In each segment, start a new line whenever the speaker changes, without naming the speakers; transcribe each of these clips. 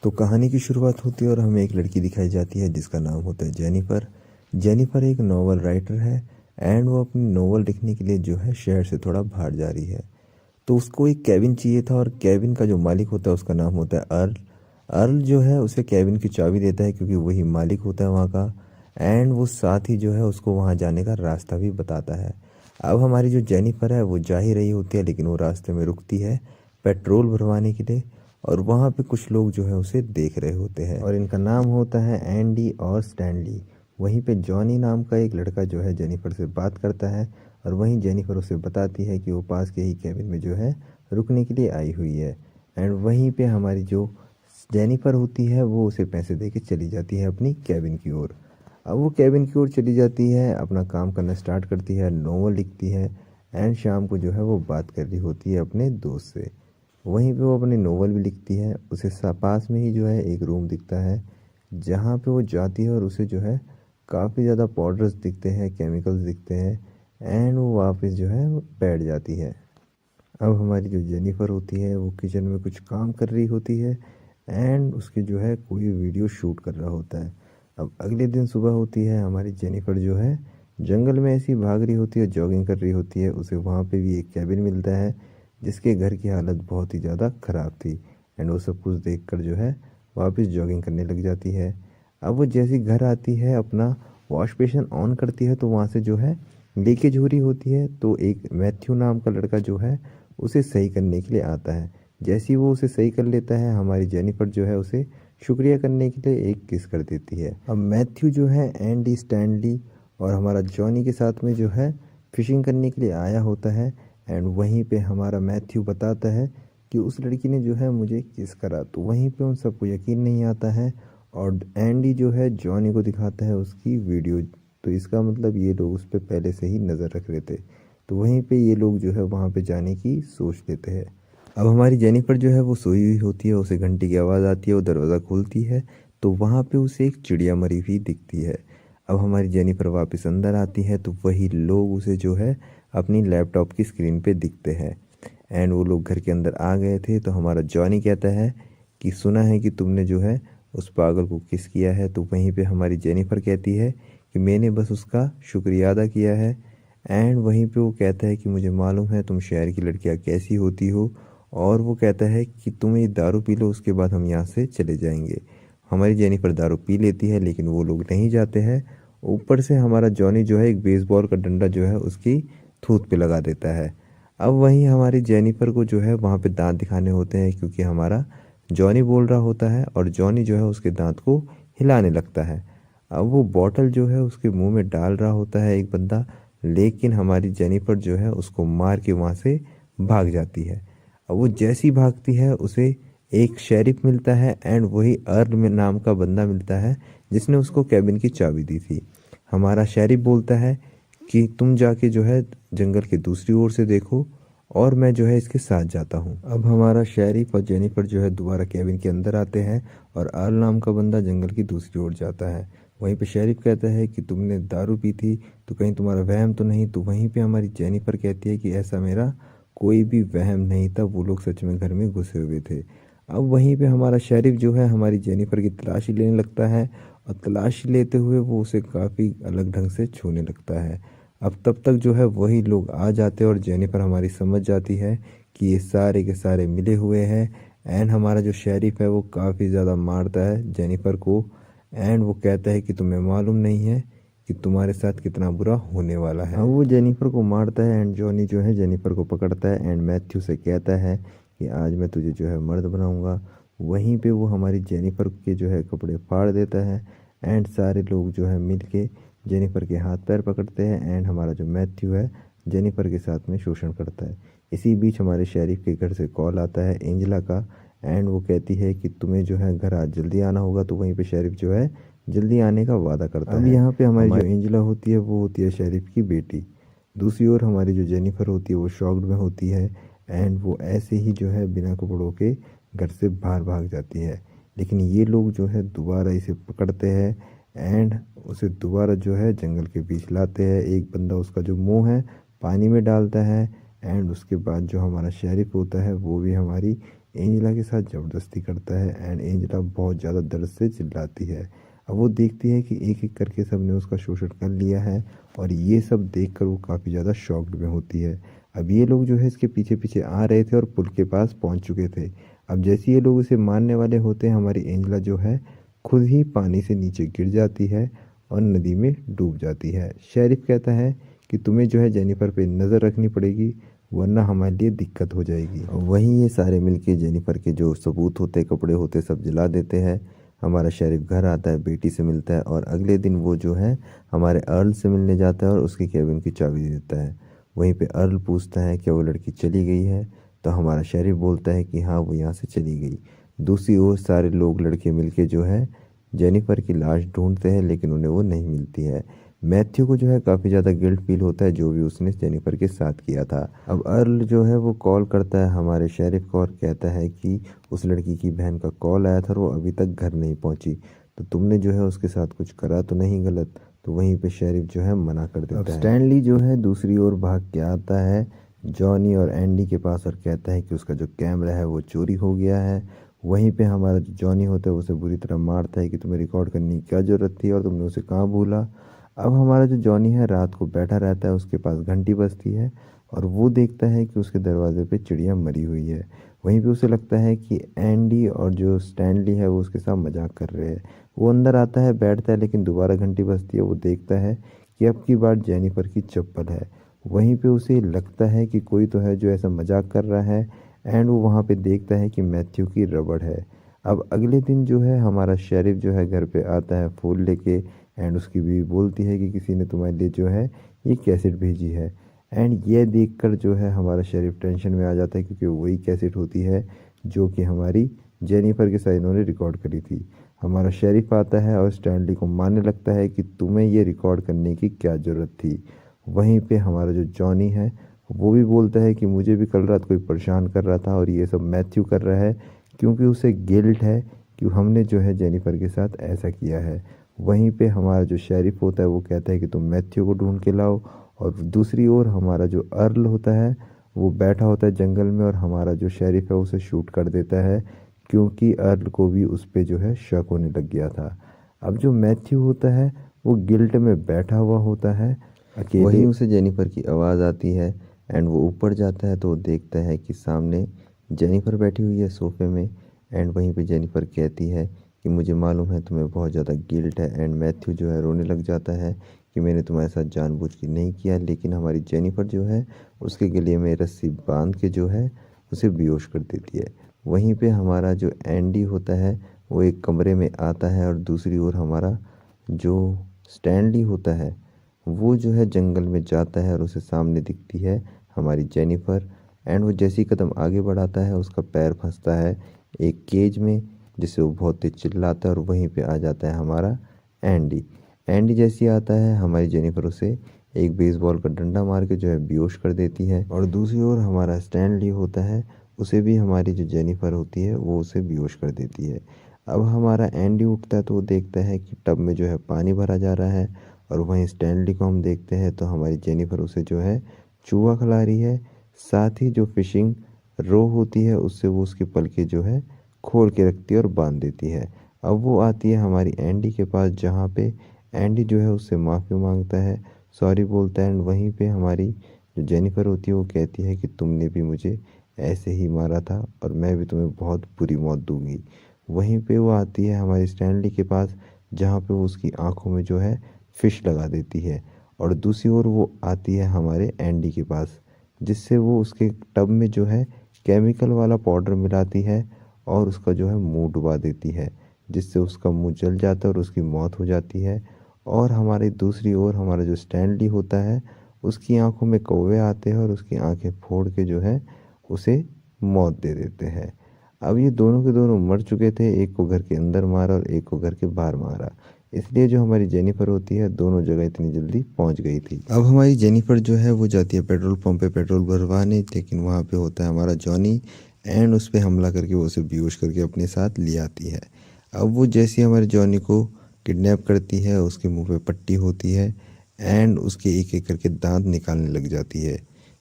तो कहानी की शुरुआत होती है और हमें एक लड़की दिखाई जाती है जिसका नाम होता है जेनिफर। जेनिफर एक नॉवल राइटर है एंड वो अपनी नॉवल लिखने के लिए जो है शहर से थोड़ा बाहर जा रही है। तो उसको एक कैबिन चाहिए था और कैबिन का जो मालिक होता है उसका नाम होता है अर्ल। अर्ल जो है उसे कैबिन की चाबी देता है क्योंकि वही मालिक होता है वहाँ का। एंड वो साथ ही जो है उसको वहाँ जाने का रास्ता भी बताता है। अब हमारी जो जेनिफर है वो जा ही रही होती है लेकिन वो रास्ते में रुकती है पेट्रोल भरवाने के लिए। और वहाँ पे कुछ लोग जो है उसे देख रहे होते हैं और इनका नाम होता है एंडी और स्टैनली। वहीं पे जॉनी नाम का एक लड़का जो है जेनिफर से बात करता है और वहीं जेनिफर उसे बताती है कि वो पास के ही कैबिन में जो है रुकने के लिए आई हुई है। एंड वहीं पे हमारी जो जेनिफर होती है वो उसे पैसे दे के चली जाती है अपनी कैबिन की ओर। अब वो कैबिन की ओर चली जाती है, अपना काम करना स्टार्ट करती है, नोवेल लिखती है। एंड शाम को जो है वो बात कर रही होती है अपने दोस्त से। वहीं पे वो अपनी नोवेल भी लिखती है। उसे पास में ही जो है एक रूम दिखता है जहाँ पे वो जाती है और उसे जो है काफ़ी ज़्यादा पाउडर्स दिखते हैं, केमिकल्स दिखते हैं। एंड वो वापस जो है वो बैठ जाती है। अब हमारी जो जेनिफर होती है वो किचन में कुछ काम कर रही होती है एंड उसके जो है कोई वीडियो शूट कर रहा होता है। अब अगले दिन सुबह होती है, हमारी जेनिफर जो है जंगल में ऐसी भाग रही होती है, जॉगिंग कर रही होती है। उसे वहाँ पे भी एक कैबिन मिलता है जिसके घर की हालत बहुत ही ज़्यादा ख़राब थी। एंड वो सब कुछ देखकर जो है वापस जॉगिंग करने लग जाती है। अब वो जैसी घर आती है अपना वॉश बेसिन ऑन करती है तो वहाँ से जो है लीकेज हो रही होती है। तो एक मैथ्यू नाम का लड़का जो है उसे सही करने के लिए आता है। जैसे ही वो उसे सही कर लेता है, हमारी जेनिफर जो है उसे शुक्रिया करने के लिए एक किस कर देती है। अब मैथ्यू जो है एंडी, स्टैनली और हमारा जॉनी के साथ में जो है फिशिंग करने के लिए आया होता है। एंड वहीं पे हमारा मैथ्यू बताता है कि उस लड़की ने जो है मुझे किस करा। तो वहीं पे उन सबको यकीन नहीं आता है और एंडी जो है जॉनी को दिखाता है उसकी वीडियो। तो इसका मतलब ये लोग उस पर पहले से ही नज़र रख रहे थे। तो वहीं पे ये लोग जो है वहाँ पे जाने की सोच लेते हैं। अब हमारी जेनिफर जो है वो सोई हुई होती है, उसे घंटी की आवाज़ आती है, वो दरवाज़ा खोलती है तो वहाँ पे उसे एक चिड़िया मरी हुई दिखती है। अब हमारी जेनिफर वापस अंदर आती है तो वही लोग उसे जो है अपनी लैपटॉप की स्क्रीन पे दिखते हैं। एंड वो लोग घर के अंदर आ गए थे। तो हमारा जॉनी कहता है कि सुना है कि तुमने जो है उस पागल को किस किया है। तो वहीं पे हमारी जेनिफर कहती है कि मैंने बस उसका शुक्रिया अदा किया है। एंड वहीं पे वो कहता है कि मुझे मालूम है तुम शहर की लड़कियां कैसी होती हो। और वो कहता है कि तुम ये दारू पी लो, उसके बाद हम यहाँ से चले जाएंगे। हमारी जेनिफर दारू पी लेती है लेकिन वो लोग नहीं जाते हैं। ऊपर से हमारा जॉनी जो है एक बेसबॉल का डंडा जो है उसकी थूत पे लगा देता है। अब वहीं हमारी जेनिफर को जो है वहाँ पे दांत दिखाने होते हैं क्योंकि हमारा जॉनी बोल रहा होता है और जॉनी जो है उसके दांत को हिलाने लगता है। अब वो बॉटल जो है उसके मुंह में डाल रहा होता है एक बंदा, लेकिन हमारी जेनिफर जो है उसको मार के वहाँ से भाग जाती है। अब वो जैसी भागती है उसे एक शेरिफ मिलता है एंड वही अर्ल में नाम का बंदा मिलता है जिसने उसको कैबिन की चाबी दी थी। हमारा शेरिफ बोलता है कि तुम जाके जो है जंगल के दूसरी ओर से देखो और मैं जो है इसके साथ जाता हूँ। अब हमारा शेरिफ और जेनिफर जो है दोबारा कैबिन के अंदर आते हैं और अर्ल नाम का बंदा जंगल की दूसरी ओर जाता है। वहीं पे शेरिफ कहता है कि तुमने दारू पी थी तो कहीं तुम्हारा वहम तो नहीं। तो वहीं पे हमारी जेनिफर कहती है कि ऐसा मेरा कोई भी वहम नहीं था, वो लोग सच में घर में घुसे हुए थे। अब वहीं पे हमारा शेरिफ जो है हमारी जेनिफर की तलाशी लेने लगता है और तलाशी लेते हुए वो उसे काफ़ी अलग ढंग से छूने लगता है। अब तब तक जो है वही लोग आ जाते हैं और जेनिफर हमारी समझ जाती है कि ये सारे के सारे मिले हुए हैं। एंड हमारा जो शेरिफ है वो काफ़ी ज़्यादा मारता है जेनिफर को। एंड वो कहता है कि तुम्हें मालूम नहीं है कि तुम्हारे साथ कितना बुरा होने वाला है। अब वो जेनिफर को मारता है एंड जॉनी जो है जेनिफर को पकड़ता है एंड मैथ्यू से कहता है कि आज मैं तुझे जो है मर्द बनाऊंगा। वहीं पे वो हमारी जेनिफर के जो है कपड़े फाड़ देता है एंड सारे लोग जो है मिल के जेनिफर के हाथ पैर पकड़ते हैं। एंड हमारा जो मैथ्यू है जेनिफर के साथ में शोषण करता है। इसी बीच हमारे शेरिफ के घर से कॉल आता है एंजेला का एंड वो कहती है कि तुम्हें जो है घर आज जल्दी आना होगा। तो वहीं पे शेरिफ जो है जल्दी आने का वादा करता है। अब यहाँ पे हमारी जो एंजेला होती है वो होती है शेरिफ की बेटी। दूसरी ओर हमारी जो जेनिफर होती है वो शॉक्ड में होती है एंड वो ऐसे ही जो है बिना कपड़ों के घर से बाहर भाग जाती है। लेकिन ये लोग जो है दोबारा इसे पकड़ते हैं एंड उसे दोबारा जो है जंगल के बीच लाते हैं। एक बंदा उसका जो मुंह है पानी में डालता है एंड उसके बाद जो हमारा शेरिफ होता है वो भी हमारी एंजेला के साथ ज़बरदस्ती करता है एंड एंजेला बहुत ज़्यादा दर्द से चिल्लाती है। अब वो देखती है कि एक एक करके सब ने उसका शोषण कर लिया है और ये सब देखकर वो काफ़ी ज़्यादा शॉक्ड में होती है। अब ये लोग जो है इसके पीछे पीछे आ रहे थे और पुल के पास पहुंच चुके थे। अब जैसे ये लोग उसे मारने वाले होते हैं, हमारी एंजेला जो है खुद ही पानी से नीचे गिर जाती है और नदी में डूब जाती है। शेरिफ कहता है कि तुम्हें जो है जेनिफर पे नज़र रखनी पड़ेगी, वरना हमारे लिए दिक्कत हो जाएगी। वहीं ये सारे मिलके जेनिफर के जो सबूत होते, कपड़े होते, सब जला देते हैं। हमारा शेरिफ घर आता है, बेटी से मिलता है और अगले दिन वो जो है हमारे अर्ल से मिलने जाता है और उसके केबिन की चाबी दे देता है। वहीं पे अर्ल पूछता है क्या वो लड़की चली गई है, तो हमारा शेरिफ बोलता है कि हाँ वो यहाँ से चली गई। दूसरी ओर सारे लोग लड़के मिलके जो है जेनिफर की लाश ढूंढते हैं, लेकिन उन्हें वो नहीं मिलती है। मैथ्यू को जो है काफ़ी ज़्यादा गिल्ट फील होता है जो भी उसने जेनिफर के साथ किया था। अब अर्ल जो है वो कॉल करता है हमारे शेरिफ को और कहता है कि उस लड़की की बहन का कॉल आया था और वो अभी तक घर नहीं पहुंची, तो तुमने जो है उसके साथ कुछ करा तो नहीं गलत। तो वहीं पे शेरिफ जो है मना कर देता है। स्टैनली जो है दूसरी ओर भाग के आता है जॉनी और एंडी के पास और कहता है कि उसका जो कैमरा है वो चोरी हो गया है। वहीं पे हमारा जो जॉनी होता है उसे बुरी तरह मारता है कि तुम्हें रिकॉर्ड करने की क्या ज़रूरत थी और तुमने उसे कहाँ भूला। अब हमारा जो जॉनी है रात को बैठा रहता है, उसके पास घंटी बजती है और वो देखता है कि उसके दरवाजे पे चिड़िया मरी हुई है। वहीं पे उसे लगता है कि एंडी और जो स्टैनली है वो उसके साथ मजाक कर रहे हैं। वो अंदर आता है, बैठता है, लेकिन दोबारा घंटी बजती है। वो देखता है कि अब की बार जेनिफर की चप्पल है। वहीं पे उसे लगता है कि कोई तो है जो ऐसा मजाक कर रहा है एंड वो वहाँ पे देखता है कि मैथ्यू की रबड़ है। अब अगले दिन जो है हमारा शेरिफ जो है घर पे आता है फूल लेके एंड उसकी बीवी बोलती है कि किसी ने तुम्हारे लिए जो है ये कैसेट भेजी है। एंड ये देखकर जो है हमारा शेरिफ टेंशन में आ जाता है क्योंकि वही कैसेट होती है जो कि हमारी जेनिफर के साथ इन्होंने रिकॉर्ड करी थी। हमारा शेरिफ आता है और स्टैनली को मानने लगता है कि तुम्हें ये रिकॉर्ड करने की क्या ज़रूरत थी। वहीं पे हमारा जो जॉनी है वो भी बोलता है कि मुझे भी कल रात कोई परेशान कर रहा था और ये सब मैथ्यू कर रहा है क्योंकि उसे गिल्ट है कि हमने जो है जेनिफर के साथ ऐसा किया है। वहीं पे हमारा जो शेरिफ होता है वो कहता है कि तुम मैथ्यू को ढूंढ के लाओ और दूसरी ओर हमारा जो अर्ल होता है वो बैठा होता है जंगल में और हमारा जो शेरिफ है उसे शूट कर देता है क्योंकि अर्ल को भी उस पर जो है शक होने लग गया था। अब जो मैथ्यू होता है वो गिल्ट में बैठा हुआ होता है अकेले। वहीं उसे जेनिफर की आवाज़ आती है एंड वो ऊपर जाता है तो वो देखता है कि सामने जेनिफर बैठी हुई है सोफे में। एंड वहीं पे जेनिफर कहती है कि मुझे मालूम है तुम्हें बहुत ज़्यादा गिल्ट है। एंड मैथ्यू जो है रोने लग जाता है कि मैंने तुम्हारे साथ जानबूझ के नहीं किया, लेकिन हमारी जेनिफर जो है उसके गले में रस्सी बांध के जो है उसे बेहोश कर देती है। वहीं पे हमारा जो एंडी होता है वो एक कमरे में आता है और दूसरी ओर हमारा जो स्टैनली होता है वो जो है जंगल में जाता है और उसे सामने दिखती है हमारी जेनिफर। एंड वो जैसे ही कदम आगे बढ़ाता है उसका पैर फंसता है एक केज में, जिससे वो बहुत तेज चिल्लाता है और वहीं पे आ जाता है हमारा एंडी। एंडी जैसे ही आता है हमारी जेनिफर उसे एक बेसबॉल का डंडा मार के जो है बेहोश कर देती है और दूसरी ओर हमारा स्टैनली होता है उसे भी हमारी जो जेनिफर होती है वो उसे बेहोश कर देती है। अब हमारा एंडी उठता है तो वो देखता है कि टब में जो है पानी भरा जा रहा है और वहीं स्टैनली को हम देखते हैं तो हमारी जेनिफर उसे जो है चूहा खिला रही है। साथ ही जो फिशिंग रो होती है उससे वो उसकी पलके जो है खोल के रखती है और बांध देती है। अब वो आती है हमारी एंडी के पास जहाँ पे एंडी जो है उससे माफ़ी मांगता है, सॉरी बोलता है। एंड वहीं पे हमारी जो जेनिफर होती है वो कहती है कि तुमने भी मुझे ऐसे ही मारा था और मैं भी तुम्हें बहुत बुरी मौत दूंगी। वहीं पे वो आती है हमारी स्टैनली के पास जहाँ पे वो उसकी आंखों में जो है फिश लगा देती है और दूसरी ओर वो आती है हमारे एंडी के पास जिससे वो उसके टब में जो है केमिकल वाला पाउडर मिलाती है और उसका जो है मुंह डुबा देती है, जिससे उसका मुंह जल जाता है और उसकी मौत हो जाती है। और हमारी दूसरी ओर हमारा जो स्टैनली होता है उसकी आंखों में कौवे आते हैं और उसकी आंखें फोड़ के जो है उसे मौत दे देते हैं। अब ये दोनों के दोनों मर चुके थे, एक को घर के अंदर मारा और एक को घर के बाहर मारा, इसलिए जो हमारी जेनिफर होती है दोनों जगह इतनी जल्दी पहुंच गई थी। अब हमारी जेनिफर जो है वो जाती है पेट्रोल पंप पे पेट्रोल भरवाने, लेकिन वहाँ पे होता है हमारा जॉनी एंड उस पर हमला करके वो उसे बेहोश करके अपने साथ ले आती है। अब वो जैसे ही हमारे जॉनी को किडनैप करती है उसके मुंह पे पट्टी होती है एंड उसके एक एक करके दांत निकालने लग जाती है,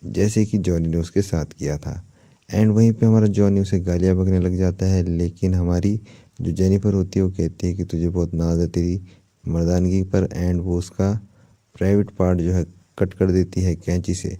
जैसे कि जॉनी ने उसके साथ किया था। एंड वहीं पे हमारा जॉनी उसे गालियाँ बकने लग जाता है, लेकिन हमारी जो जेनिफर होती है वो कहती है कि तुझे बहुत नाज है तेरी मर्दानगी पर, एंड वो उसका प्राइवेट पार्ट जो है कट कर देती है कैंची से।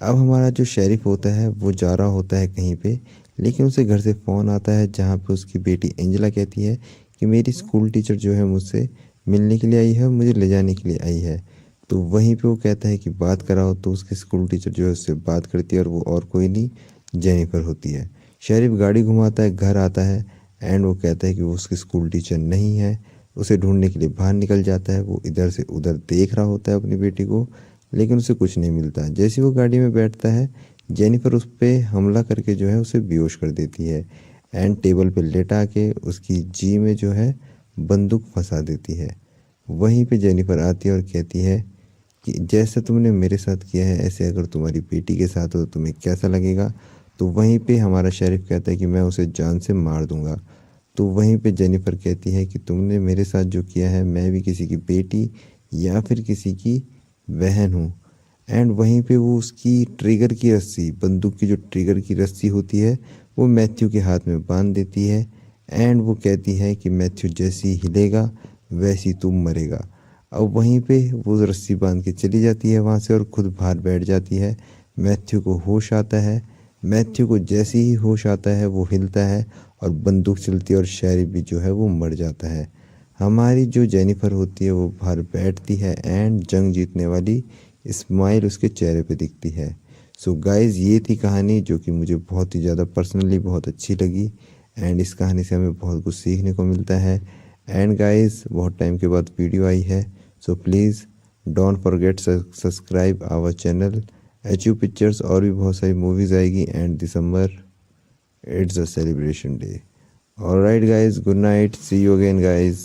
अब हमारा जो शेरिफ होता है वो जा रहा होता है कहीं पे, लेकिन उसे घर से फ़ोन आता है जहाँ पे उसकी बेटी एंजेला कहती है कि मेरी स्कूल टीचर जो है मुझसे मिलने के लिए आई है, मुझे ले जाने के लिए आई है। तो वहीं पे वो कहता है कि बात कराओ, तो उसकी स्कूल टीचर जो है उससे बात करती है और वो और कोई नहीं जेनिफर होती है। शेरिफ गाड़ी घुमाता है, घर आता है एंड वो कहता है कि वो उसकी स्कूल टीचर नहीं है। उसे ढूंढने के लिए बाहर निकल जाता है। वो इधर से उधर देख रहा होता है अपनी बेटी को, लेकिन उसे कुछ नहीं मिलता। जैसे ही वो गाड़ी में बैठता है, जेनिफर उस पे हमला करके जो है उसे बेहोश कर देती है एंड टेबल पे लेटा के उसकी जी में जो है बंदूक फंसा देती है। वहीं पे जेनिफर आती है और कहती है कि जैसे तुमने मेरे साथ किया है ऐसे अगर तुम्हारी बेटी के साथ हो तो तुम्हें कैसा लगेगा। तो वहीं पे हमारा शेरिफ कहता है कि मैं उसे जान से मार दूंगा। तो वहीं पे जेनिफर कहती है कि तुमने मेरे साथ जो किया है, मैं भी किसी की बेटी या फिर किसी की बहन हूँ। एंड वहीं पे वो उसकी ट्रिगर की रस्सी, बंदूक की जो ट्रिगर की रस्सी होती है, वो मैथ्यू के हाथ में बांध देती है एंड वो कहती है कि मैथ्यू जैसी हिलेगा वैसी तुम मरेगा। अब वहीं पे वो रस्सी बांध के चली जाती है वहाँ से और खुद बाहर बैठ जाती है। मैथ्यू को होश आता है। मैथ्यू को जैसे ही होश आता है वो हिलता है और बंदूक चलती है और शेरिफ भी जो है वो मर जाता है। हमारी जो जेनिफर होती है वो बाहर बैठती है एंड जंग जीतने वाली स्माइल उसके चेहरे पे दिखती है। सो गाइज़, ये थी कहानी जो कि मुझे बहुत ही ज़्यादा पर्सनली बहुत अच्छी लगी एंड इस कहानी से हमें बहुत कुछ सीखने को मिलता है। एंड गाइज़, बहुत टाइम के बाद वीडियो आई है, so please don't forget subscribe our channel HU pictures. और भी बहुत सारी मूवीज़ आएगी and December it's a celebration day. Alright guys, good night, see you again guys.